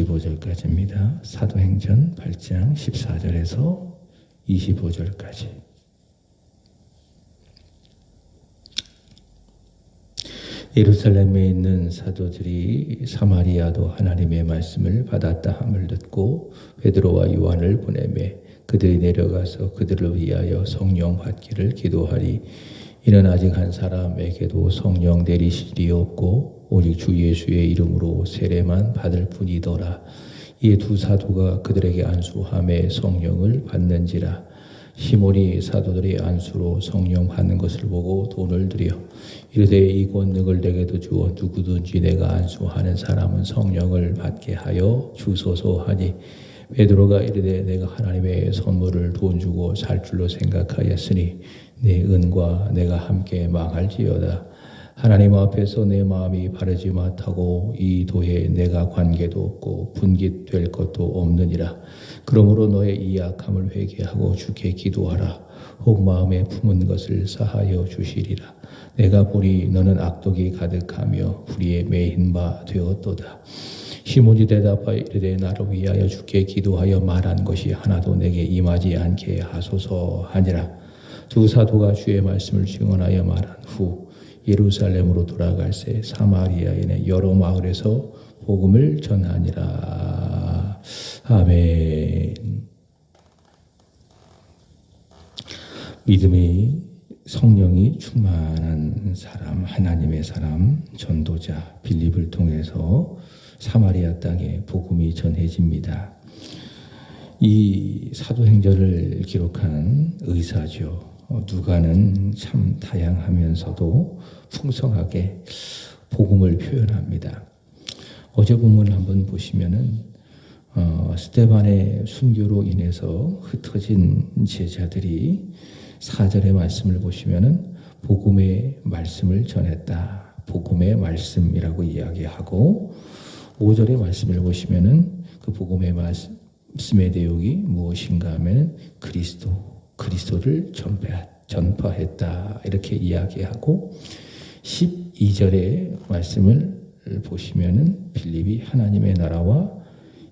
25절까지입니다. 사도행전 8장 14절에서 25절까지. 예루살렘에 있는 사도들이 사마리아도 하나님의 말씀을 받았다 함을 듣고 베드로와 요한을 보내매 그들이 내려가서 그들을 위하여 성령 받기를 기도하리. 이는 아직 한 사람에게도 성령 내리시리 없고 오직 주 예수의 이름으로 세례만 받을 뿐이더라. 이에 두 사도가 그들에게 안수함에 성령을 받는지라. 시몬이 사도들의 안수로 성령 받는 것을 보고 돈을 들여 이르되 이 권능을 내게도 주어 누구든지 내가 안수하는 사람은 성령을 받게 하여 주소서 하니, 베드로가 이르되 내가 하나님의 선물을 돈 주고 살 줄로 생각하였으니 내 은과 내가 함께 망할지어다. 하나님 앞에서 내 마음이 바르지 못하고 이 도에 내가 관계도 없고 분깃될 것도 없느니라. 그러므로 너의 이 약함을 회개하고 주께 기도하라. 혹 마음에 품은 것을 사하여 주시리라. 내가 보니 너는 악독이 가득하며 불의에 매인 바 되었도다. 시몬이 대답하여 이르되 나를 위하여 주께 기도하여 말한 것이 하나도 내게 임하지 않게 하소서 하니라. 두 사도가 주의 말씀을 증언하여 말한 후 예루살렘으로 돌아갈새 사마리아인의 여러 마을에서 복음을 전하니라. 아멘. 믿음이 성령이 충만한 사람, 하나님의 사람, 전도자 빌립을 통해서 사마리아 땅에 복음이 전해집니다. 이 사도행전을 기록한 의사죠. 누가는 참 다양하면서도 풍성하게 복음을 표현합니다. 어제 본문을 한번 보시면은 스데반의 순교로 인해서 흩어진 제자들이 4절의 말씀을 보시면은 복음의 말씀을 전했다. 복음의 말씀이라고 이야기하고 5절의 말씀을 보시면은 그 복음의 말씀의 내용이 무엇인가 하면은 그리스도를 전파했다. 이렇게 이야기하고 12절의 말씀을 보시면은 빌립이 하나님의 나라와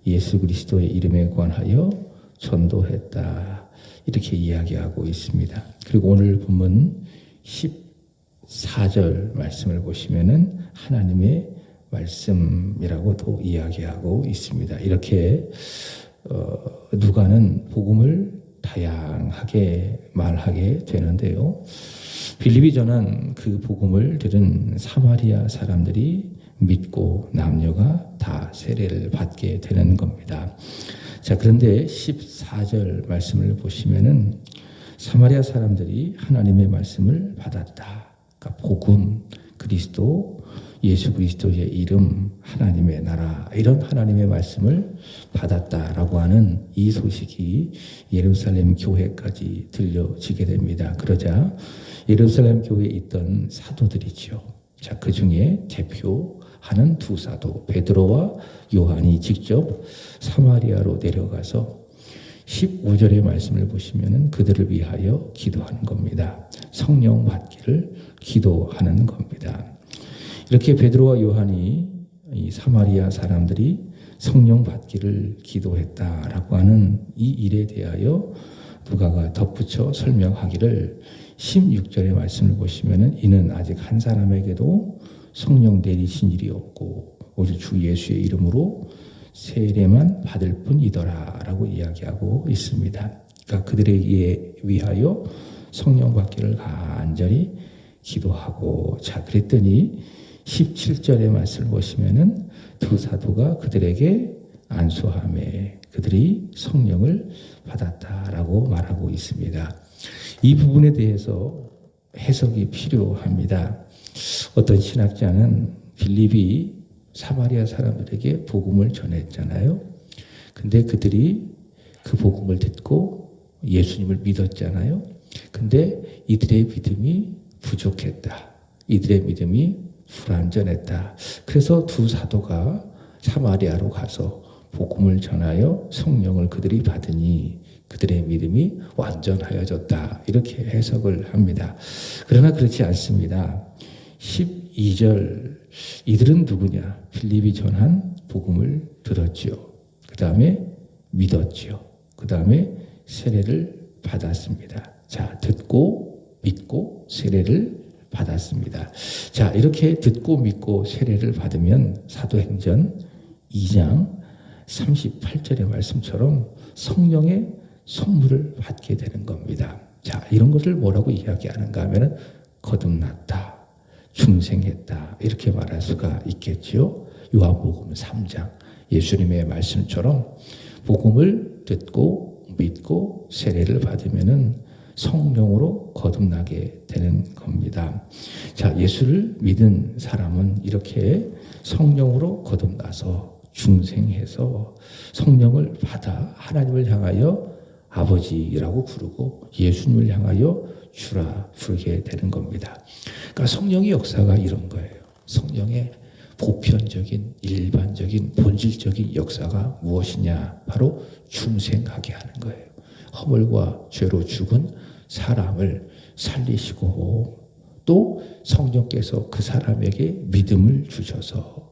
예수 그리스도의 이름에 관하여 전도했다. 이렇게 이야기하고 있습니다. 그리고 오늘 본문 14절 말씀을 보시면은 하나님의 말씀이라고 또 이야기하고 있습니다. 이렇게 누가는 복음을 다양하게 말하게 되는데요. 빌립이 전한 그 복음을 들은 사마리아 사람들이 믿고 남녀가 다 세례를 받게 되는 겁니다. 자, 그런데 14절 말씀을 보시면은 사마리아 사람들이 하나님의 말씀을 받았다. 그러니까 복음, 그리스도, 예수 그리스도의 이름, 하나님의 나라, 이런 하나님의 말씀을 받았다라고 하는 이 소식이 예루살렘 교회까지 들려지게 됩니다. 그러자 예루살렘 교회에 있던 사도들이죠. 자, 그 중에 대표하는 두 사도 베드로와 요한이 직접 사마리아로 내려가서 15절의 말씀을 보시면은 그들을 위하여 기도하는 겁니다. 성령 받기를 기도하는 겁니다. 이렇게 베드로와 요한이 이 사마리아 사람들이 성령 받기를 기도했다라고 하는 이 일에 대하여 누가가 덧붙여 설명하기를 16절의 말씀을 보시면은 이는 아직 한 사람에게도 성령 내리신 일이 없고 오직 주 예수의 이름으로 세례만 받을 뿐이더라라고 이야기하고 있습니다. 그러니까 그들에게 위하여 성령 받기를 간절히 기도하고, 자, 그랬더니 17절의 말씀을 보시면은 두 사도가 그들에게 안수함에 그들이 성령을 받았다라고 말하고 있습니다. 이 부분에 대해서 해석이 필요합니다. 어떤 신학자는 빌립이 사마리아 사람들에게 복음을 전했잖아요. 근데 그들이 그 복음을 듣고 예수님을 믿었잖아요. 근데 이들의 믿음이 부족했다. 이들의 믿음이 불완전했다. 그래서 두 사도가 사마리아로 가서 복음을 전하여 성령을 그들이 받으니 그들의 믿음이 완전하여졌다. 이렇게 해석을 합니다. 그러나 그렇지 않습니다. 12절 이들은 누구냐? 빌립이 전한 복음을 들었지요. 그 다음에 믿었지요. 그 다음에 세례를 받았습니다. 자, 듣고 믿고 세례를 받았습니다. 자, 이렇게 듣고 믿고 세례를 받으면 사도행전 2장 38절의 말씀처럼 성령의 선물을 받게 되는 겁니다. 자, 이런 것을 뭐라고 이야기하는가 하면은 거듭났다, 중생했다, 이렇게 말할 수가 있겠지요. 요한복음 3장 예수님의 말씀처럼 복음을 듣고 믿고 세례를 받으면은 성령으로 거듭나게 되는 겁니다. 자, 예수를 믿은 사람은 이렇게 성령으로 거듭나서 중생해서 성령을 받아 하나님을 향하여 아버지라고 부르고 예수님을 향하여 주라 부르게 되는 겁니다. 그러니까 성령의 역사가 이런 거예요. 성령의 보편적인 일반적인 본질적인 역사가 무엇이냐? 바로 중생하게 하는 거예요. 허물과 죄로 죽은 사람을 살리시고 또 성령께서 그 사람에게 믿음을 주셔서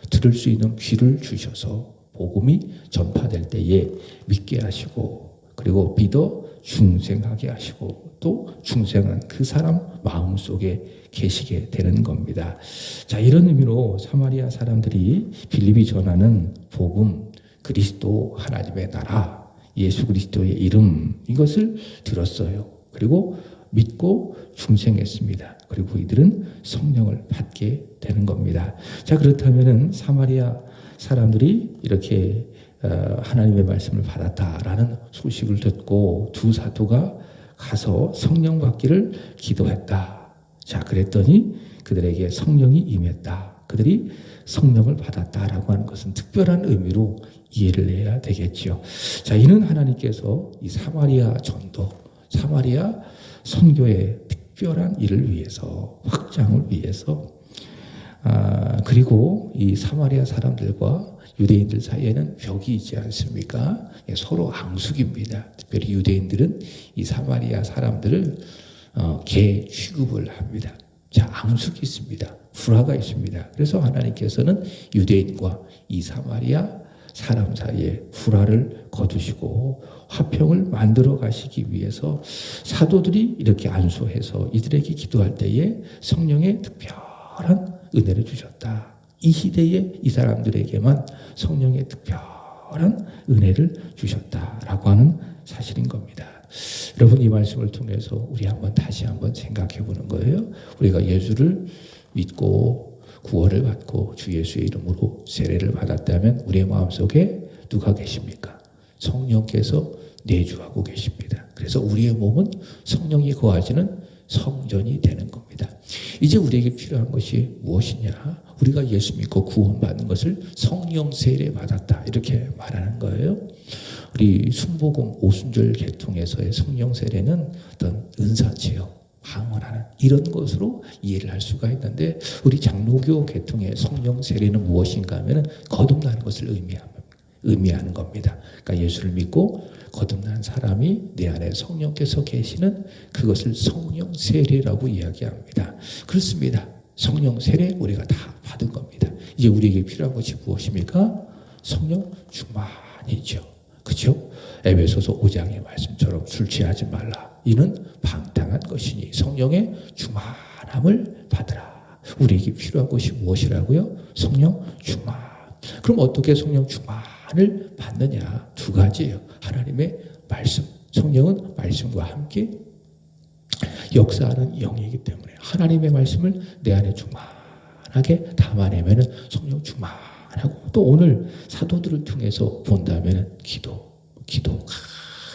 들을 수 있는 귀를 주셔서 복음이 전파될 때에 믿게 하시고 그리고 믿어 중생하게 하시고 또 중생은 그 사람 마음속에 계시게 되는 겁니다. 자, 이런 의미로 사마리아 사람들이 빌립이 전하는 복음, 그리스도 하나님의 나라, 예수 그리스도의 이름, 이것을 들었어요. 그리고 믿고 중생했습니다. 그리고 이들은 성령을 받게 되는 겁니다. 자, 그렇다면은 사마리아 사람들이 이렇게 하나님의 말씀을 받았다라는 소식을 듣고 두 사도가 가서 성령 받기를 기도했다. 자, 그랬더니 그들에게 성령이 임했다. 그들이 성령을 받았다라고 하는 것은 특별한 의미로 이해를 해야 되겠지요. 자, 이는 하나님께서 이 사마리아 전도, 사마리아 선교의 특별한 일을 위해서, 확장을 위해서, 그리고 이 사마리아 사람들과 유대인들 사이에는 벽이 있지 않습니까? 서로 앙숙입니다. 특별히 유대인들은 이 사마리아 사람들을 개 취급을 합니다. 자, 앙숙이 있습니다. 불화가 있습니다. 그래서 하나님께서는 유대인과 이 사마리아 사람 사이에 불화를 거두시고 화평을 만들어 가시기 위해서 사도들이 이렇게 안수해서 이들에게 기도할 때에 성령의 특별한 은혜를 주셨다. 이 시대에 이 사람들에게만 성령의 특별한 은혜를 주셨다라고 하는 사실인 겁니다. 여러분, 이 말씀을 통해서 우리 다시 한번 생각해 보는 거예요. 우리가 예수를 믿고 구원을 받고 주 예수의 이름으로 세례를 받았다면 우리의 마음속에 누가 계십니까? 성령께서 내주하고 계십니다. 그래서 우리의 몸은 성령이 거하시는 성전이 되는 겁니다. 이제 우리에게 필요한 것이 무엇이냐? 우리가 예수 믿고 구원받는 것을 성령 세례 받았다, 이렇게 말하는 거예요. 우리 순복음 오순절 계통에서의 성령 세례는 어떤 은사체험, 방언하는 이런 것으로 이해를 할 수가 있는데, 우리 장로교 계통의 성령 세례는 무엇인가 하면 거듭나는 것을 의미하는 겁니다. 그러니까 예수를 믿고 거듭난 사람이 내 안에 성령께서 계시는 그것을 성령 세례라고 이야기합니다. 그렇습니다. 성령 세례 우리가 다 받은 겁니다. 이제 우리에게 필요한 것이 무엇입니까? 성령 충만이죠. 그렇죠? 에베소서 5장의 말씀처럼 술 취하지 말라. 이는 방탕한 것이니 성령의 충만함을 받으라. 우리에게 필요한 것이 무엇이라고요? 성령 충만. 그럼 어떻게 성령 충만을 받느냐? 두 가지예요. 하나님의 말씀. 성령은 말씀과 함께 역사하는 영이기 때문에 하나님의 말씀을 내 안에 충만하게 담아내면 성령 충만하고, 또 오늘 사도들을 통해서 본다면 기도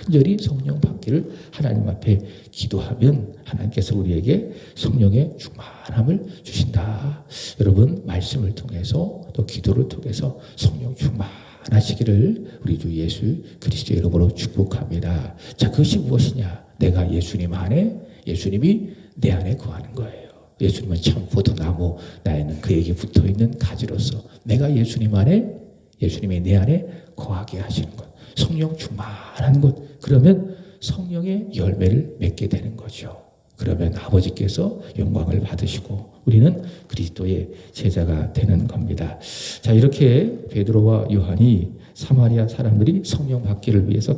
간절히 성령 받기를 하나님 앞에 기도하면 하나님께서 우리에게 성령의 충만함을 주신다. 여러분, 말씀을 통해서 또 기도를 통해서 성령 충만하시기를 우리 주 예수 그리스도의 이름으로 축복합니다. 자, 그것이 무엇이냐? 내가 예수님 안에, 예수님이 내 안에 거하는 거예요. 예수님은 참 포도나무, 나에는 그에게 붙어있는 가지로서 내가 예수님 안에, 예수님이 내 안에 거하게 하시는 것, 성령 충만한 것, 그러면 성령의 열매를 맺게 되는 거죠. 그러면 아버지께서 영광을 받으시고 우리는 그리스도의 제자가 되는 겁니다. 자, 이렇게 베드로와 요한이 사마리아 사람들이 성령 받기를 위해서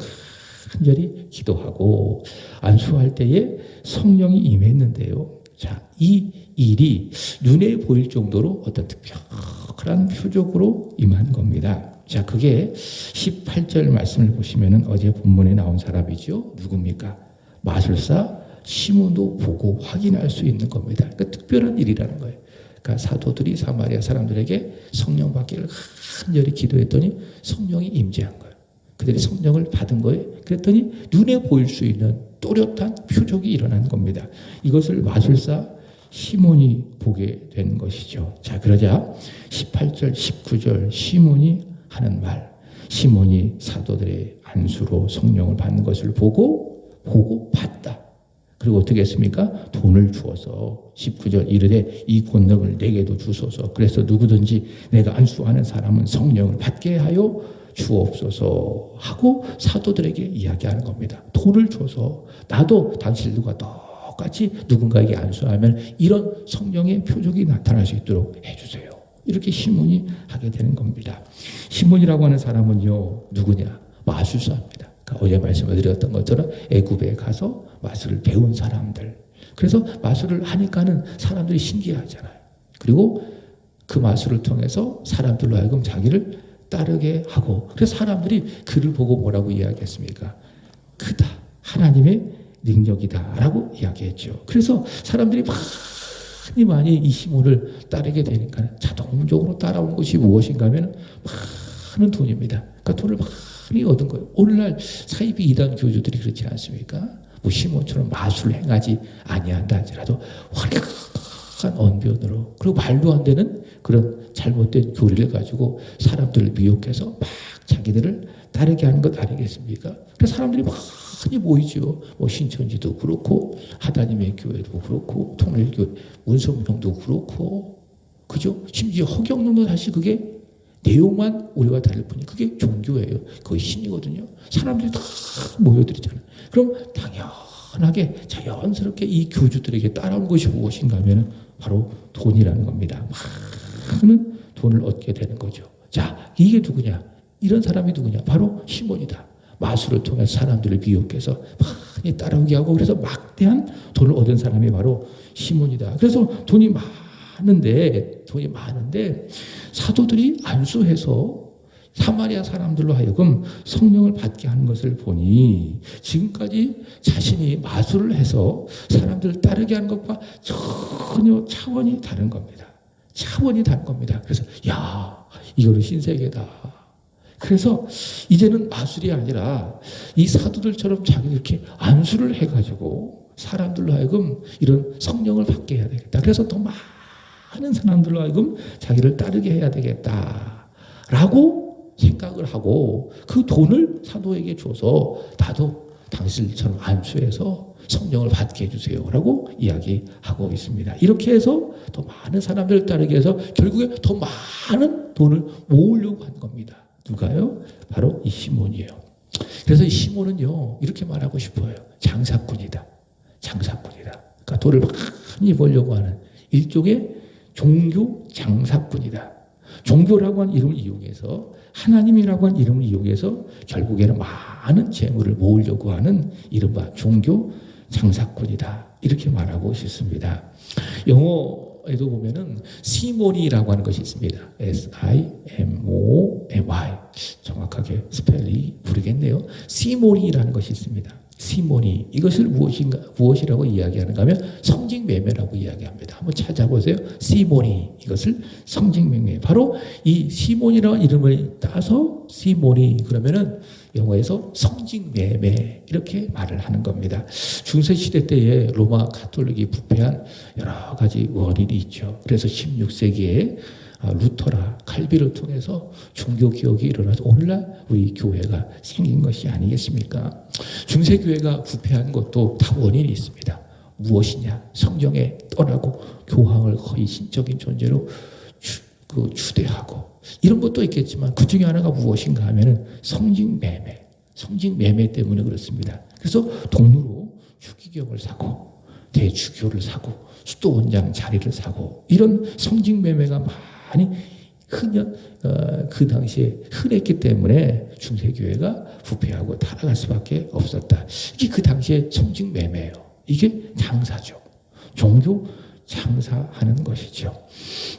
간절히 기도하고 안수할 때에 성령이 임했는데요. 자, 이 일이 눈에 보일 정도로 어떤 특별한 표적으로 임한 겁니다. 자, 그게 18절 말씀을 보시면은 어제 본문에 나온 사람이죠. 누굽니까? 마술사 시몬도 보고 확인할 수 있는 겁니다. 그러니까 특별한 일이라는 거예요. 그러니까 사도들이 사마리아 사람들에게 성령 받기를 간절히 기도했더니 성령이 임재한 거예요. 그들이 성령을 받은 거예요. 그랬더니 눈에 보일 수 있는 또렷한 표적이 일어난 겁니다. 이것을 마술사 시몬이 보게 된 것이죠. 자, 그러자 18절, 19절 시몬이 하는 말, 시몬이 사도들의 안수로 성령을 받는 것을 보고 봤다. 그리고 어떻게 했습니까? 돈을 주어서 19절 이르되 이 권능을 내게도 주소서. 그래서 누구든지 내가 안수하는 사람은 성령을 받게 하여 주옵소서 하고 사도들에게 이야기하는 겁니다. 돈을 줘서 나도 당신들과 똑같이 누군가에게 안수하면 이런 성령의 표적이 나타날 수 있도록 해주세요. 이렇게 시몬이 하게 되는 겁니다. 시몬이라고 하는 사람은요, 누구냐? 마술사입니다. 그러니까 어제 말씀을 드렸던 것처럼 애굽에 가서 마술을 배운 사람들. 그래서 마술을 하니까는 사람들이 신기하잖아요. 그리고 그 마술을 통해서 사람들로 하여금 자기를 따르게 하고, 그래서 사람들이 그를 보고 뭐라고 이야기했습니까? 크다. 하나님의 능력이다. 라고 이야기했죠. 그래서 사람들이 많이 이 시몬을 따르게 되니까 자동적으로 따라온 것이 무엇인가 하면 많은 돈입니다. 그러니까 돈을 많이 얻은 거예요. 오늘날 사이비 이단 교주들이 그렇지 않습니까? 뭐 시몬처럼 마술을 행하지 아니한다 할지라도 화려한 언변으로, 그리고 말도 안 되는 그런 잘못된 교리를 가지고 사람들을 미혹해서 막 자기들을 따르게 하는 것 아니겠습니까? 그래서 사람들이 많이 모이죠. 뭐 신천지도 그렇고 하나님의 교회도 그렇고 통일교 문성명도 그렇고, 그죠? 심지어 허경영도 사실 그게 내용만 우리와 다를 뿐이 그게 종교예요. 그게 신이거든요. 사람들이 다 모여들잖아요. 그럼 당연하게 자연스럽게 이 교주들에게 따라온 것이 무엇인가 하면 바로 돈이라는 겁니다. 많은 돈을 얻게 되는 거죠. 자, 이게 누구냐? 이런 사람이 누구냐? 바로 시몬이다. 마술을 통해서 사람들을 미혹해서 많이 따라오게 하고, 그래서 막대한 돈을 얻은 사람이 바로 시몬이다. 그래서 돈이 많은데 사도들이 안수해서 사마리아 사람들로 하여금 성령을 받게 하는 것을 보니 지금까지 자신이 마술을 해서 사람들을 따르게 하는 것과 전혀 차원이 다른 겁니다. 차원이 다른 겁니다. 그래서 이거는 신세계다. 그래서 이제는 마술이 아니라 이 사도들처럼 자기는 이렇게 안수를 해가지고 사람들로 하여금 이런 성령을 받게 해야 되겠다. 그래서 더 많은 사람들로 하여금 자기를 따르게 해야 되겠다라고 생각을 하고 그 돈을 사도에게 줘서 나도 당신처럼 안수해서 성령을 받게 해주세요라고 이야기하고 있습니다. 이렇게 해서 더 많은 사람들을 따르게 해서 결국에 더 많은 돈을 모으려고 한 겁니다. 누가요? 바로 이 시몬이에요. 그래서 이 시몬은요, 이렇게 말하고 싶어요. 장사꾼이다. 장사꾼이다. 그러니까 돈을 많이 벌려고 하는 일종의 종교 장사꾼이다. 종교라고 하는 이름을 이용해서, 하나님이라고 하는 이름을 이용해서 결국에는 많은 재물을 모으려고 하는 이른바 종교 장사꾼이다. 이렇게 말하고 싶습니다. 영어에도 보면은 시모니라고 하는 것이 있습니다. S-I-M-O-N-Y. 정확하게 스펠이 부르겠네요. 시모니라는 것이 있습니다. 시모니, 이것을 무엇이라고 이야기하는가 하면 성직매매라고 이야기합니다. 한번 찾아보세요. 시모니, 이것을 성직매매. 바로 이 시몬이라는 이름을 따서 시모니, 그러면은 영어에서 성직매매, 이렇게 말을 하는 겁니다. 중세시대 때에 로마 가톨릭이 부패한 여러 가지 원인이 있죠. 그래서 16세기에 루터라, 칼비를 통해서 종교개혁이 일어나서 오늘날 우리 교회가 생긴 것이 아니겠습니까? 중세교회가 부패한 것도 다 원인이 있습니다. 무엇이냐? 성경에 떠나고 교황을 거의 신적인 존재로 추대하고, 이런 것도 있겠지만 그 중에 하나가 무엇인가 하면은 성직매매 때문에 그렇습니다. 그래서 돈으로 추기경을 사고 대주교를 사고 수도원장 자리를 사고 이런 성직매매가 많이 그 당시에 흔했기 때문에 중세교회가 부패하고 타락할 수밖에 없었다. 이게 그 당시에 성직매매예요. 이게 장사죠. 종교 장사하는 것이죠.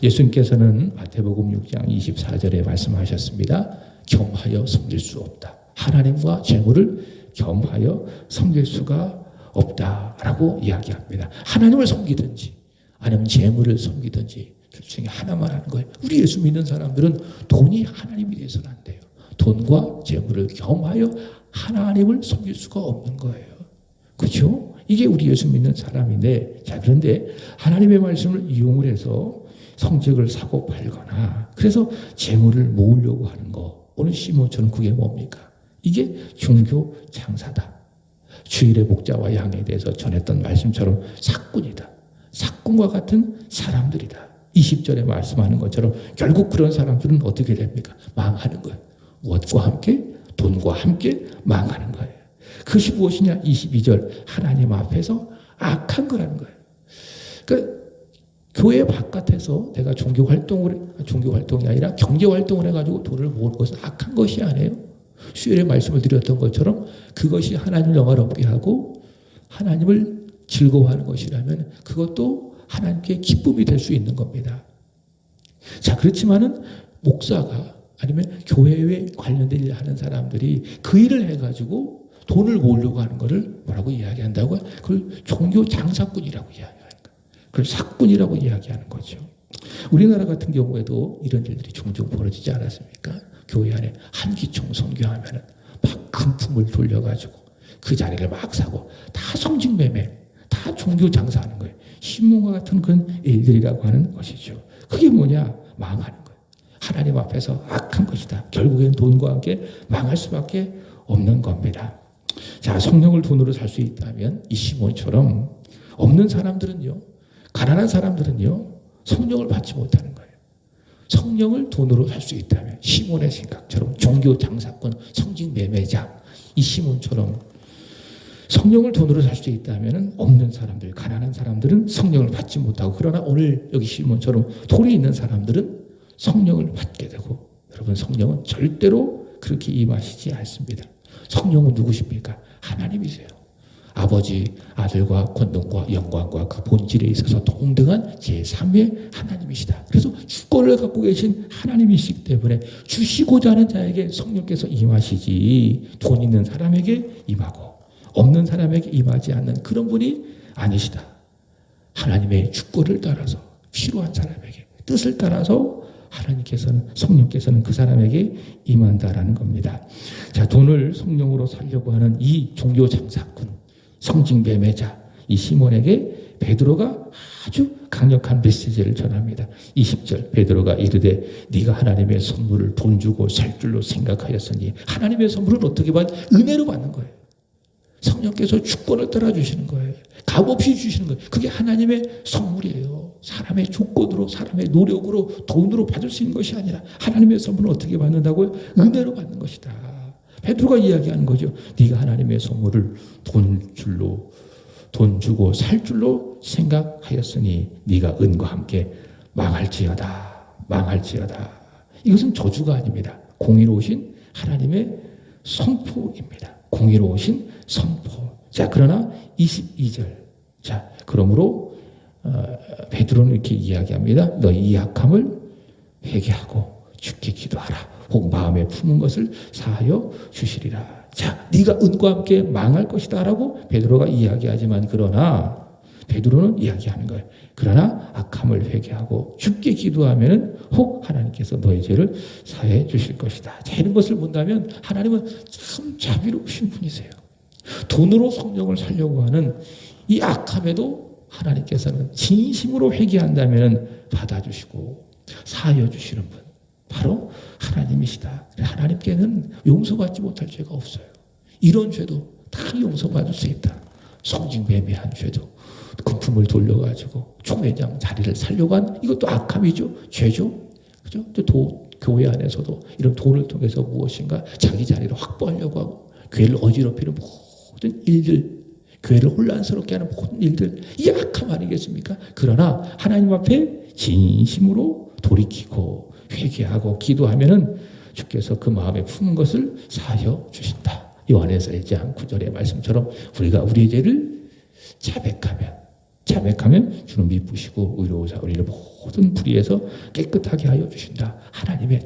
예수님께서는 마태복음 6장 24절에 말씀하셨습니다. 겸하여 섬길 수 없다. 하나님과 재물을 겸하여 섬길 수가 없다라고 이야기합니다. 하나님을 섬기든지 아니면 재물을 섬기든지 둘 중에 하나만 하는 거예요. 우리 예수 믿는 사람들은 돈이 하나님이 돼서는 안 돼요. 돈과 재물을 겸하여 하나님을 섬길 수가 없는 거예요. 그렇죠? 이게 우리 예수 믿는 사람인데, 자, 그런데 하나님의 말씀을 이용을 해서 성직을 사고 팔거나 그래서 재물을 모으려고 하는 거, 오늘 시몬처럼 그게 뭡니까? 이게 종교 장사다. 주일의 목자와 양에 대해서 전했던 말씀처럼 사꾼이다. 사꾼과 같은 사람들이다. 20절에 말씀하는 것처럼 결국 그런 사람들은 어떻게 됩니까? 망하는 거예요. 무엇과 함께? 돈과 함께 망하는 거예요. 그것이 무엇이냐? 22절 하나님 앞에서 악한 거라는 거예요. 그러니까 교회 바깥에서 내가 종교 활동이 아니라 경제 활동을 해가지고 돈을 모으는 것은 악한 것이 아니에요. 수요일에 말씀을 드렸던 것처럼 그것이 하나님을 영화롭게 하고 하나님을 즐거워하는 것이라면 그것도 하나님께 기쁨이 될 수 있는 겁니다. 자, 그렇지만은 목사가 아니면 교회에 관련된 일을 하는 사람들이 그 일을 해가지고 돈을 모으려고 하는 것을 뭐라고 이야기한다고요? 그걸 종교 장사꾼이라고 이야기하는 거예요. 그걸 사꾼이라고 이야기하는 거죠. 우리나라 같은 경우에도 이런 일들이 종종 벌어지지 않았습니까? 교회 안에 한기총 선교하면은 막 금품을 돌려가지고 그 자리를 막 사고 다 성직매매, 다 종교 장사하는 거예요. 신문과 같은 그런 일들이라고 하는 것이죠. 그게 뭐냐? 망하는 거예요. 하나님 앞에서 악한 것이다. 결국엔 돈과 함께 망할 수밖에 없는 겁니다. 자, 성령을 돈으로 살 수 있다면 이 시몬처럼 없는 사람들은요, 가난한 사람들은요, 성령을 받지 못하는 거예요. 성령을 돈으로 살 수 있다면 시몬의 생각처럼 종교 장사꾼, 성직 매매자 이 시몬처럼 성령을 돈으로 살 수 있다면 없는 사람들, 가난한 사람들은 성령을 받지 못하고, 그러나 오늘 여기 시몬처럼 돈이 있는 사람들은 성령을 받게 되고, 여러분 성령은 절대로 그렇게 임하시지 않습니다. 성령은 누구십니까? 하나님이세요. 아버지, 아들과 권능과 영광과 그 본질에 있어서 동등한 제3의 하나님이시다. 그래서 주권을 갖고 계신 하나님이시기 때문에 주시고자 하는 자에게 성령께서 임하시지 돈 있는 사람에게 임하고 없는 사람에게 임하지 않는 그런 분이 아니시다. 하나님의 주권을 따라서 필요한 사람에게 뜻을 따라서 하나님께서는 성령께서는 그 사람에게 임한다라는 겁니다. 자, 돈을 성령으로 살려고 하는 이 종교 장사꾼, 성직 매매자 이 시몬에게 베드로가 아주 강력한 메시지를 전합니다. 20절 베드로가 이르되 네가 하나님의 선물을 돈 주고 살 줄로 생각하였으니, 하나님의 선물은 어떻게 받는? 은혜로 받는 거예요. 성령께서 주권을 따라 주시는 거예요. 값없이 주시는 거예요. 그게 하나님의 선물이에요. 사람의 조건으로, 사람의 노력으로, 돈으로 받을 수 있는 것이 아니라 하나님의 선물은 어떻게 받는다고요? 은혜로 받는 것이다. 베드로가 이야기하는 거죠. 네가 하나님의 선물을 돈 주고 살 줄로 생각하였으니 네가 은과 함께 망할지어다. 이것은 저주가 아닙니다. 공의로우신 하나님의 선포입니다. 공의로우신 선포. 자, 그러나 22절. 자, 그러므로 베드로는 이렇게 이야기합니다. 너희 이 악함을 회개하고 주께 기도하라. 혹 마음에 품은 것을 사하여 주시리라. 자, 네가 은과 함께 망할 것이다 라고 베드로가 이야기하지만, 그러나 베드로는 이야기하는 거예요. 그러나 악함을 회개하고 주께 기도하면 혹 하나님께서 너의 죄를 사해 주실 것이다. 자, 이런 것을 본다면 하나님은 참 자비로우신 분이세요. 돈으로 성령을 살려고 하는 이 악함에도 하나님께서는 진심으로 회개한다면 받아주시고 사하여 주시는 분, 바로 하나님이시다. 하나님께는 용서받지 못할 죄가 없어요. 이런 죄도 다 용서받을 수 있다. 성직 매매한 죄도, 금품을 돌려가지고 총회장 자리를 살려고 한 이것도 악함이죠. 죄죠. 그죠? 또 교회 안에서도 이런 돈을 통해서 무엇인가 자기 자리를 확보하려고 하고 교회를 어지럽히는 모든 일들, 교회를 혼란스럽게 하는 모든 일들, 이 악함 아니겠습니까? 그러나 하나님 앞에 진심으로 돌이키고 회개하고 기도하면은 주께서 그 마음에 품은 것을 사하여 주신다. 요한에서 1장 9절의 말씀처럼 우리가 우리의 죄를 자백하면 주는 미쁘시고 의로우사 우리를 모든 불의에서 깨끗하게 하여 주신다. 하나님의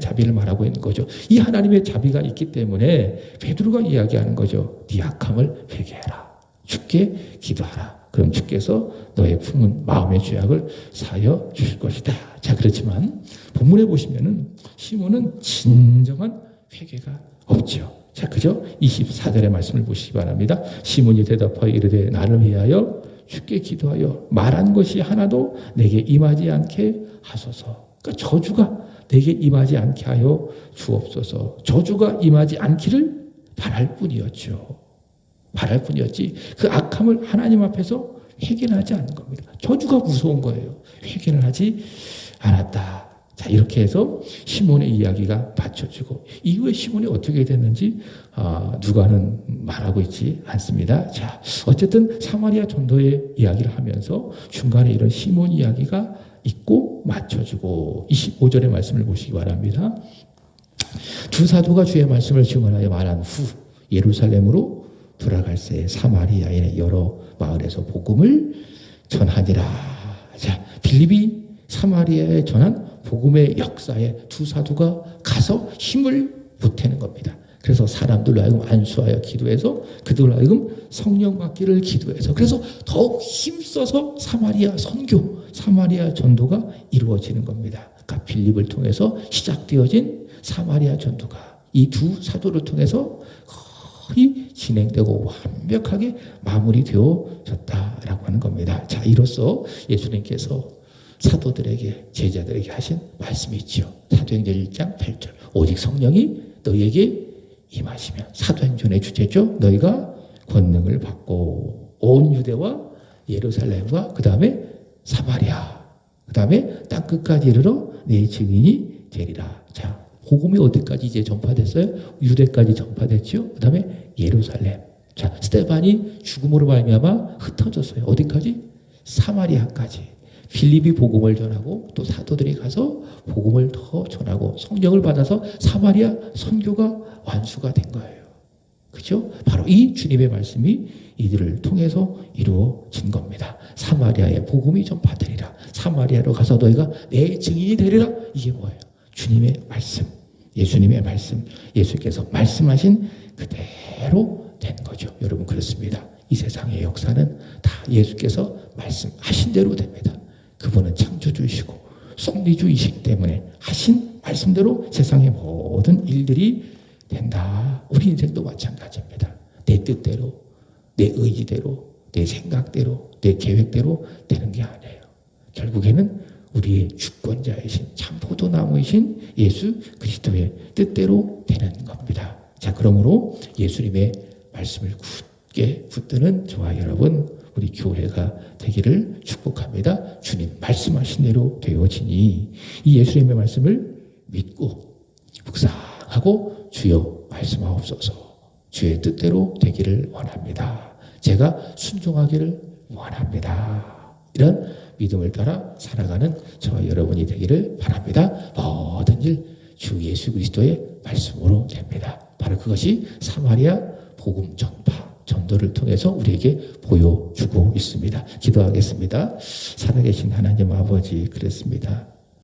자비를 말하고 있는 거죠. 이 하나님의 자비가 있기 때문에 베드로가 이야기하는 거죠. 네 악함을 회개해라. 주께 기도하라. 그럼 주께서 너의 품은 마음의 죄악을 사하여 주실 것이다. 자, 그렇지만 본문에 보시면은 시몬은 진정한 회개가 없죠. 자, 그죠? 24절의 말씀을 보시기 바랍니다. 시몬이 대답하여 이르되 나를 위하여 주께 기도하여 말한 것이 하나도 내게 임하지 않게 하소서. 그러니까 저주가 내게 임하지 않게 하여 주옵소서. 저주가 임하지 않기를 바랄 뿐이었죠. 바랄 뿐이었지 그 악함을 하나님 앞에서 회개를 하지 않는 겁니다. 저주가 무서운 거예요. 회개를 하지 않았다. 자, 이렇게 해서 시몬의 이야기가 받쳐지고 이후에 시몬이 어떻게 됐는지 누가는 말하고 있지 않습니다. 자, 어쨌든 사마리아 전도의 이야기를 하면서 중간에 이런 시몬 이야기가 있고 맞춰지고 25절의 말씀을 보시기 바랍니다. 두 사도가 주의 말씀을 증언하여 말한 후 예루살렘으로 돌아갈새 사마리아인의 여러 마을에서 복음을 전하니라. 자, 빌립이 사마리아에 전한 복음의 역사에 두 사도가 가서 힘을 보태는 겁니다. 그래서 사람들로 하여금 안수하여 기도해서 그들로 하여금 성령 받기를 기도해서 그래서 더욱 힘써서 사마리아 선교, 사마리아 전도가 이루어지는 겁니다. 그러니까 빌립을 통해서 시작되어진 사마리아 전도가 이 두 사도를 통해서 거의 진행되고 완벽하게 마무리되어졌다라고 하는 겁니다. 자, 이로써 예수님께서 사도들에게 제자들에게 하신 말씀이 있죠. 사도행전 1장 8절 오직 성령이 너희에게 임하시면 사도행전의 주제죠. 너희가 권능을 받고 온 유대와 예루살렘과 그 다음에 사마리아 그 다음에 땅끝까지 이르러 내 증인이 되리라. 자, 복음이 어디까지 이제 전파됐어요? 유대까지 전파됐죠. 그 다음에 예루살렘. 자, 스데반이 죽음으로 말미암아 흩어졌어요. 어디까지? 사마리아까지. 빌립이 복음을 전하고 또 사도들이 가서 복음을 더 전하고 성령을 받아서 사마리아 선교가 완수가 된 거예요. 그렇죠? 바로 이 주님의 말씀이 이들을 통해서 이루어진 겁니다. 사마리아의 복음이 전파되리라. 사마리아로 가서 너희가 내 증인이 되리라. 이게 뭐예요? 주님의 말씀, 예수님의 말씀, 예수께서 말씀하신 그대로 된 거죠. 여러분 그렇습니다. 이 세상의 역사는 다 예수께서 말씀하신 대로 됩니다. 그분은 창조주이시고 섭리주이시기 때문에 하신 말씀대로 세상의 모든 일들이 된다. 우리 인생도 마찬가지입니다. 내 뜻대로, 내 의지대로, 내 생각대로, 내 계획대로 되는 게 아니에요. 결국에는 우리의 주권자이신 참 포도나무이신 예수 그리스도의 뜻대로 되는 겁니다. 자, 그러므로 예수님의 말씀을 굳게 붙드는 저와 여러분 우리 교회가 되기를 축복합니다. 주님 말씀하신 대로 되어지니 이 예수님의 말씀을 믿고 묵상하고 주여 말씀하옵소서 주의 뜻대로 되기를 원합니다. 제가 순종하기를 원합니다. 이런 믿음을 따라 살아가는 저와 여러분이 되기를 바랍니다. 모든 일 주 예수 그리스도의 말씀으로 됩니다. 바로 그것이 사마리아 복음 전도를 통해서 우리에게 보여주고 있습니다. 기도하겠습니다. 살아계신 하나님 아버지 그랬습니다.